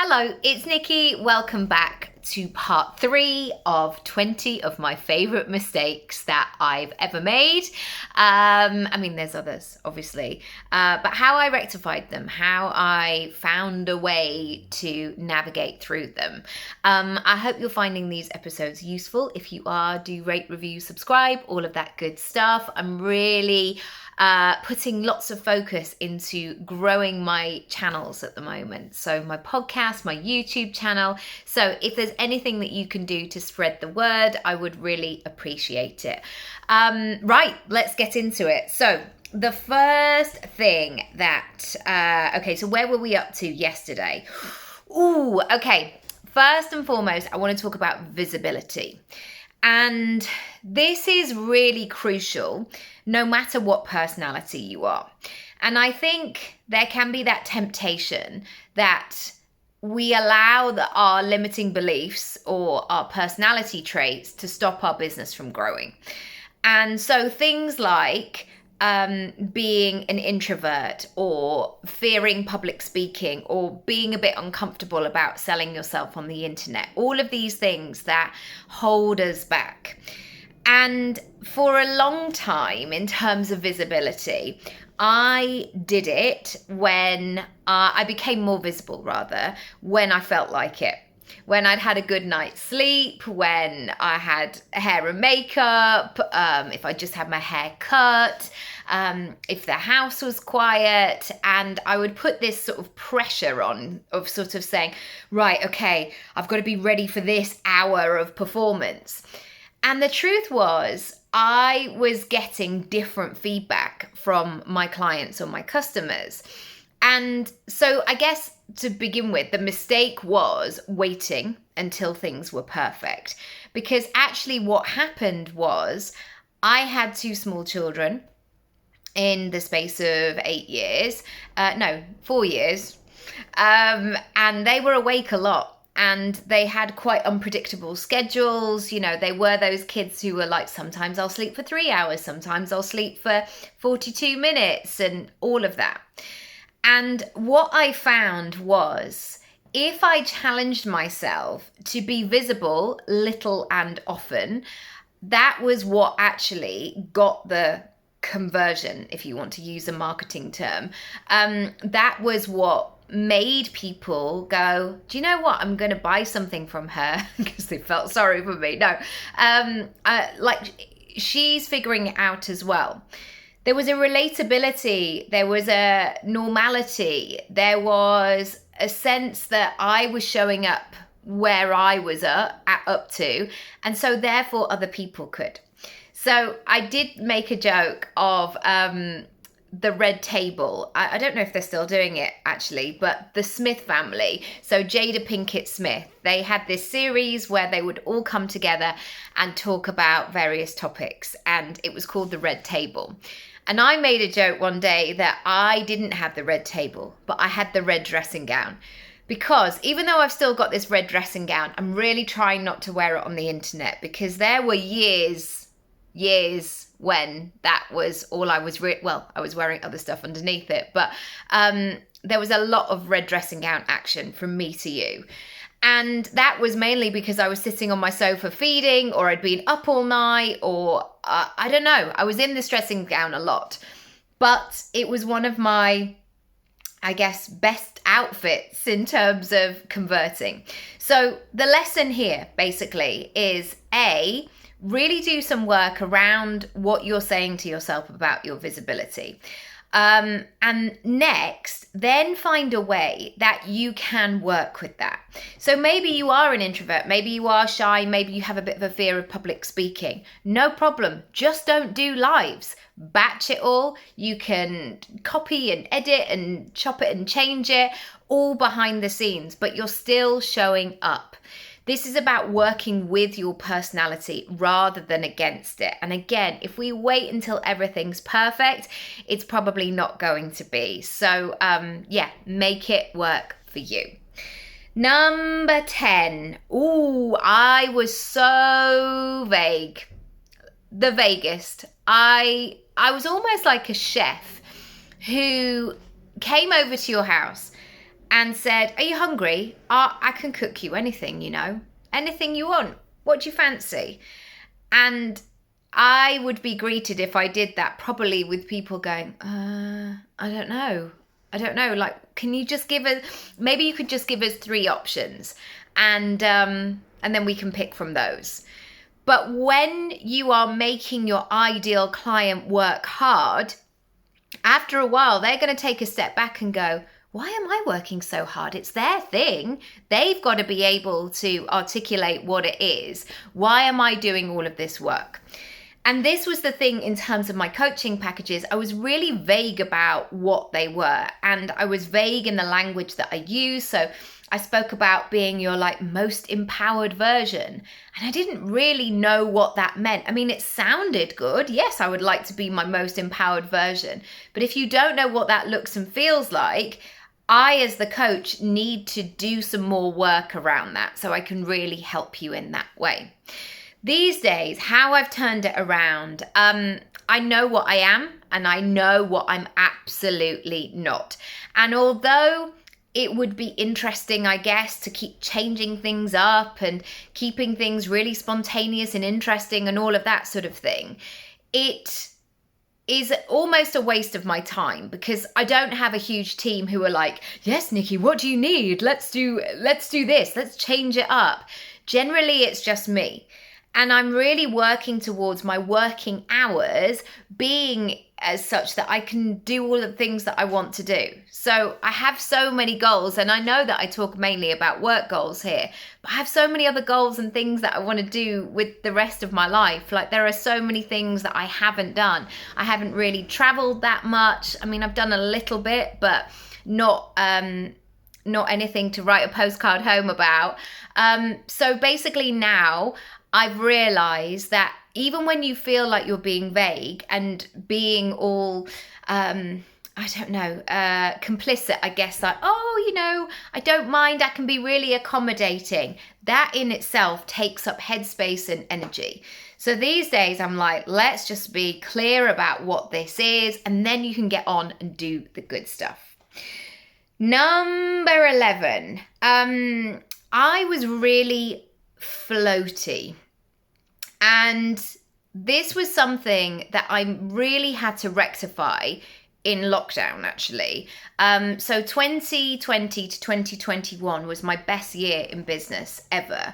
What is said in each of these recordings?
Hello, it's Nikki. Welcome back to part 3 of 20 of my favourite mistakes that I've ever made. There's others, obviously, but how I rectified them, how I found a way to navigate through them. I hope you're finding these episodes useful. If you are, do rate, review, subscribe, all of that good stuff. I'm really putting lots of focus into growing my channels at the moment. So my podcast, my YouTube channel. So if there's anything that you can do to spread the word, I would really appreciate it. Right, let's get into it. So the first thing that, so where were we up to yesterday? Okay. First and foremost, I want to talk about visibility. And this is really crucial no matter what personality you are. And I think there can be that temptation that we allow our limiting beliefs or our personality traits to stop our business from growing. And so things like being an introvert or fearing public speaking or being a bit uncomfortable about selling yourself on the internet, all of these things that hold us back. And for a long time, in terms of visibility, I did it when I became more visible, when I felt like it. When I'd had a good night's sleep, when I had hair and makeup, if I just had my hair cut, if the house was quiet, and I would put this sort of pressure on of sort of saying, right, okay, I've got to be ready for this hour of performance. And the truth was, I was getting different feedback from my clients or my customers. And so I guess to begin with, the mistake was waiting until things were perfect. Because actually what happened was I had 2 small children in the space of 4 years. And they were awake a lot. And they had quite unpredictable schedules. You know, they were those kids who were like, sometimes I'll sleep for 3 hours, sometimes I'll sleep for 42 minutes and all of that. And what I found was if I challenged myself to be visible little and often, that was what actually got the conversion, if you want to use a marketing term. That was what made people go, do you know what? I'm going to buy something from her because they felt sorry for me. No, she's figuring it out as well. There was a relatability, there was a normality, there was a sense that I was showing up where I was up to, and so therefore other people could. So I did make a joke of the red table. I don't know if they're still doing it actually, but the Smith family, so Jada Pinkett Smith, they had this series where they would all come together and talk about various topics, and it was called the red table. And I made a joke one day that I didn't have the red table, but I had the red dressing gown. Because even though I've still got this red dressing gown, I'm really trying not to wear it on the internet, because there were years when that was all I was I was wearing other stuff underneath it, but there was a lot of red dressing gown action from me to you. And that was mainly because I was sitting on my sofa feeding, or I'd been up all night, or I don't know, I was in this dressing gown a lot. But it was one of my, I guess, best outfits in terms of converting. So the lesson here basically is really do some work around what you're saying to yourself about your visibility. And next, then find a way that you can work with that. So maybe you are an introvert, maybe you are shy, maybe you have a bit of a fear of public speaking. No problem, just don't do lives. Batch it all. You can copy and edit and chop it and change it, all behind the scenes, but you're still showing up. This is about working with your personality rather than against it. And again, if we wait until everything's perfect, it's probably not going to be. So make it work for you. Number 10. I was so vague. The vaguest. I was almost like a chef who came over to your house and said, are you hungry? I can cook you anything, anything you want. What do you fancy? And I would be greeted if I did that probably with people going, I don't know. Like, can you just give us, maybe you could just give us 3 options and then we can pick from those. But when you are making your ideal client work hard, after a while, they're going to take a step back and go, why am I working so hard? It's their thing. They've got to be able to articulate what it is. Why am I doing all of this work? And this was the thing in terms of my coaching packages. I was really vague about what they were. And I was vague in the language that I use. So I spoke about being your most empowered version. And I didn't really know what that meant. I mean, it sounded good. Yes, I would like to be my most empowered version. But if you don't know what that looks and feels like, I, as the coach, need to do some more work around that so I can really help you in that way. These days, how I've turned it around, I know what I am and I know what I'm absolutely not. And although it would be interesting, I guess, to keep changing things up and keeping things really spontaneous and interesting and all of that sort of thing, it is almost a waste of my time because I don't have a huge team who are like, yes, Nikki, what do you need? Let's do this. Let's change it up. Generally, it's just me. And I'm really working towards my working hours being as such that I can do all the things that I want to do. So I have so many goals, and I know that I talk mainly about work goals here, but I have so many other goals and things that I want to do with the rest of my life. Like, there are so many things that I haven't done. I haven't really traveled that much. I mean, I've done a little bit, but not anything to write a postcard home about. So basically now I've realized that even when you feel like you're being vague and being all, complicit, I guess, like, I don't mind, I can be really accommodating. That in itself takes up headspace and energy. So these days I'm like, let's just be clear about what this is, and then you can get on and do the good stuff. Number 11, I was really floaty. And this was something that I really had to rectify in lockdown, actually. So 2020 to 2021 was my best year in business ever.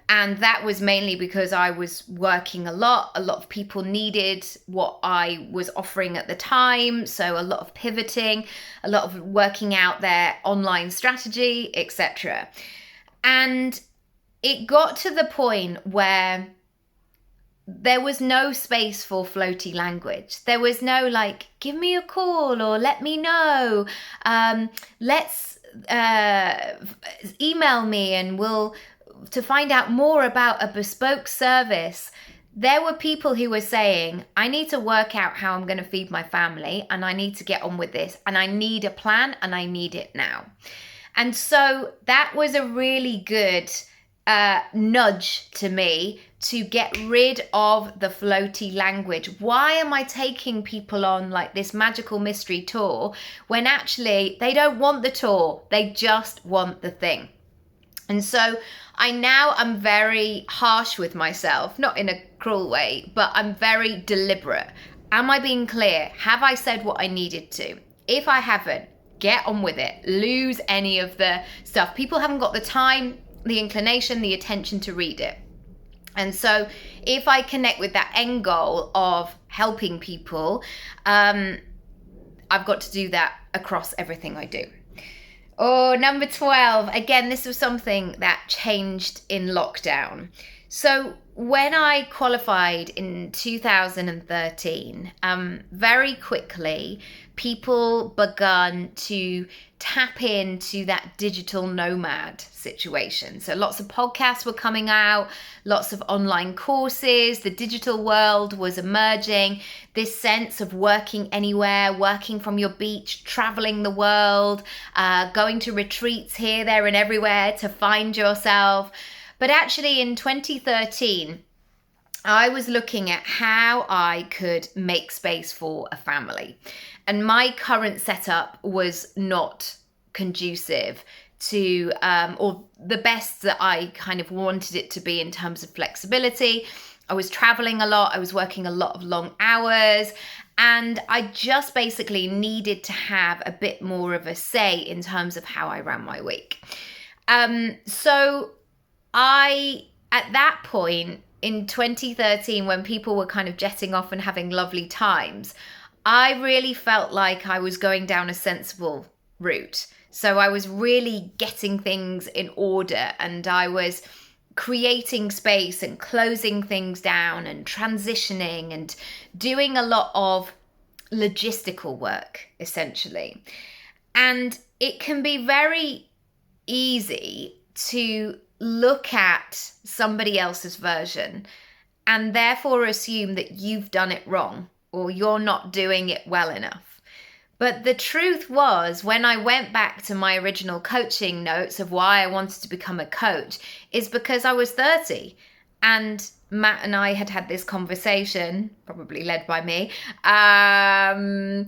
And that was mainly because I was working a lot. A lot of people needed what I was offering at the time. So a lot of pivoting, a lot of working out their online strategy, etc. And it got to the point where there was no space for floaty language. There was no give me a call or let me know. Let's email me and to find out more about a bespoke service. There were people who were saying, I need to work out how I'm going to feed my family and I need to get on with this and I need a plan and I need it now. And so that was a really good nudge to me to get rid of the floaty language. Why am I taking people on this magical mystery tour when actually they don't want the tour, they just want the thing? And so I'm very harsh with myself, not in a cruel way, but I'm very deliberate. Am I being clear? Have I said what I needed to? If I haven't, get on with it. Lose any of the stuff. People haven't got the time, the inclination, the attention to read it. And so if I connect with that end goal of helping people, I've got to do that across everything I do. Oh, number 12. Again, this was something that changed in lockdown. So when I qualified in 2013, very quickly, people begun to tap into that digital nomad situation. So lots of podcasts were coming out, lots of online courses, the digital world was emerging, this sense of working anywhere, working from your beach, traveling the world, going to retreats here, there, and everywhere to find yourself. But actually in 2013, I was looking at how I could make space for a family. And my current setup was not conducive to, or the best that I kind of wanted it to be in terms of flexibility. I was traveling a lot, I was working a lot of long hours, and I just basically needed to have a bit more of a say in terms of how I ran my week. So at that point in 2013, when people were kind of jetting off and having lovely times, I really felt like I was going down a sensible route. So I was really getting things in order, and I was creating space and closing things down and transitioning and doing a lot of logistical work, essentially. And it can be very easy to look at somebody else's version and therefore assume that you've done it wrong or you're not doing it well enough. But the truth was, when I went back to my original coaching notes of why I wanted to become a coach, is because I was 30 and Matt and I had had this conversation, probably led by me, that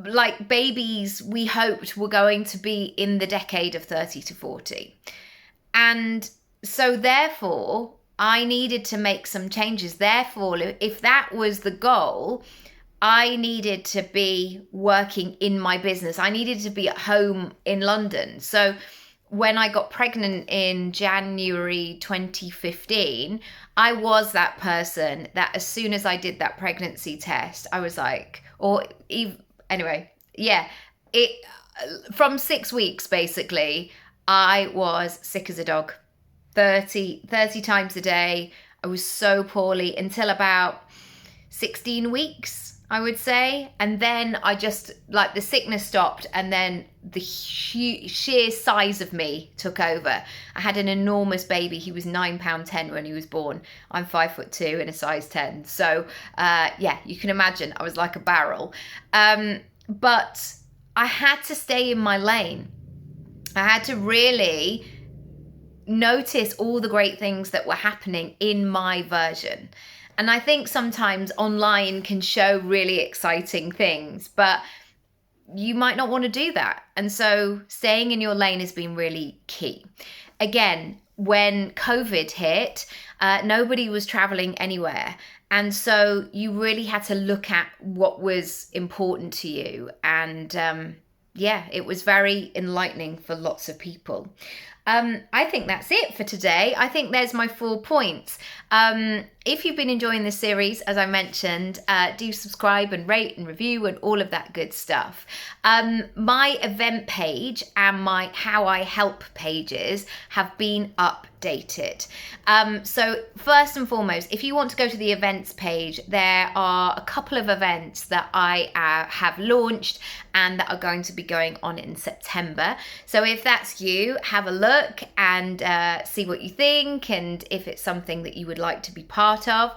like babies we hoped were going to be in the decade of 30 to 40. And so therefore, I needed to make some changes. Therefore, if that was the goal, I needed to be working in my business. I needed to be at home in London. So when I got pregnant in January 2015, I was that person that as soon as I did that pregnancy test, I was like, from 6 weeks, basically, I was sick as a dog. 30 times a day. I was so poorly until about 16 weeks, I would say. And then I just, like, the sickness stopped, and then the sheer size of me took over. I had an enormous baby. He was £9.10 when he was born. I'm 5'2" and a size 10. So you can imagine I was like a barrel. But I had to stay in my lane. I had to really notice all the great things that were happening in my version. And I think sometimes online can show really exciting things, but you might not want to do that. And so staying in your lane has been really key. Again, when COVID hit, nobody was traveling anywhere. And so you really had to look at what was important to you. And it was very enlightening for lots of people. I think that's it for today. I think there's my 4 points. If you've been enjoying this series, as I mentioned, do subscribe and rate and review and all of that good stuff. My event page and my How I Help pages have been updated. So first and foremost, if you want to go to the events page, there are a couple of events that I have launched and that are going to be going on in September. So if that's you, have a look and see what you think, and if it's something that you would like to be part of.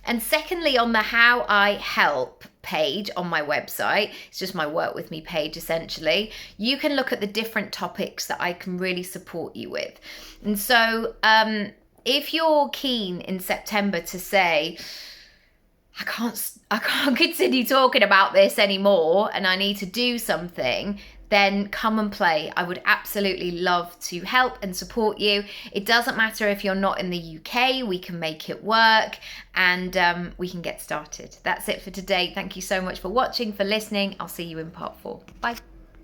And secondly, on the How I Help page on my website, it's just my Work With Me page essentially, you can look at the different topics that I can really support you with. And so if you're keen in September to say, I can't continue talking about this anymore and I need to do something, then come and play. I would absolutely love to help and support you. It doesn't matter if you're not in the UK, we can make it work, and we can get started. That's it for today. Thank you so much for watching, for listening. I'll see you in part 4. Bye.